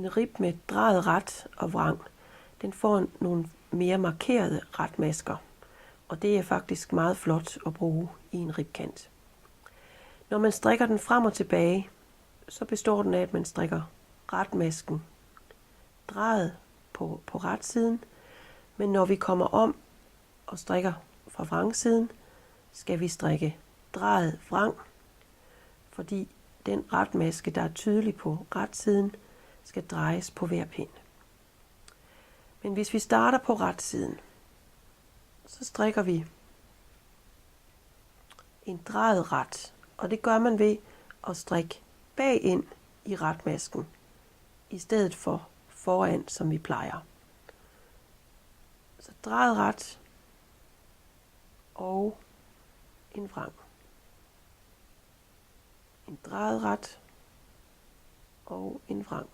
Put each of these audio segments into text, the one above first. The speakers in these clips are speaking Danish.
En rib med drejet ret og vrang, den får nogle mere markerede retmasker, og det er faktisk meget flot at bruge i en ribkant. Når man strikker den frem og tilbage, så består den af, at man strikker retmasken drejet på retsiden, men når vi kommer om og strikker fra vrangsiden, skal vi strikke drejet vrang, fordi den retmaske, der er tydelig på retsiden, skal drejes på hver pind. Men hvis vi starter på retsiden, så strikker vi en drejet ret, og det gør man ved at strikke bag ind i retmasken, i stedet for foran, som vi plejer. Så drejet ret og en vrang. En drejet ret og en vrang.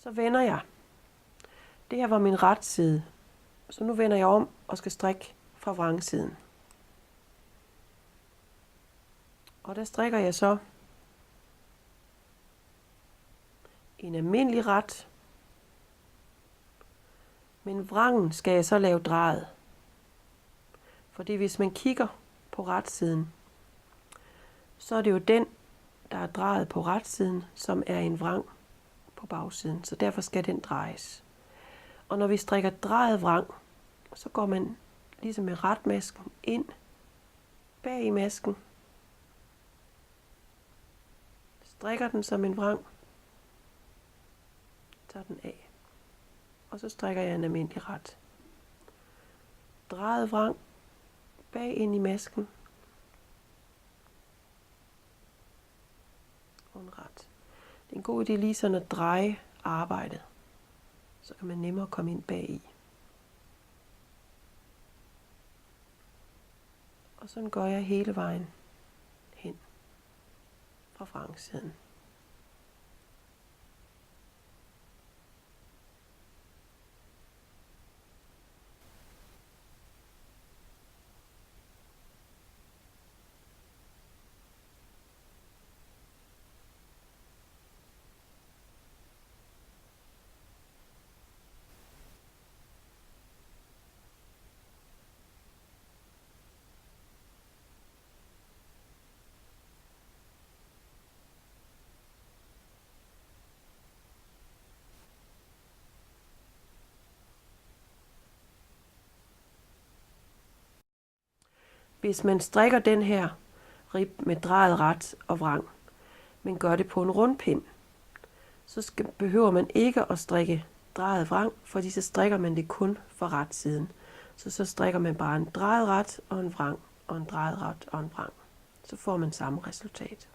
Så vender jeg. Det her var min retside, så nu vender jeg om og skal strikke fra vrangsiden. Og der strikker jeg så en almindelig ret, men vrangen skal jeg så lave drejet. Fordi hvis man kigger på retsiden, så er det jo den, der er drejet på retsiden, som er en vrang på bagsiden, så derfor skal den drejes. Og når vi strikker drejet vrang, så går man ligesom med retmasken ind bag i masken, strikker den som en vrang, tager den af, og så strikker jeg en almindelig ret. Drejet vrang bag ind i masken, og en ret. Det er en god idé lige sådan at dreje arbejdet, så kan man nemmere komme ind bag i. Og sådan går jeg hele vejen hen fra vrangsiden. Hvis man strikker den her rib med drejet ret og vrang, men gør det på en rundpind, så behøver man ikke at strikke drejet vrang, fordi så strikker man det kun for retsiden. Så strikker man bare en drejet ret og en vrang, og en drejet ret og en vrang. Så får man samme resultat.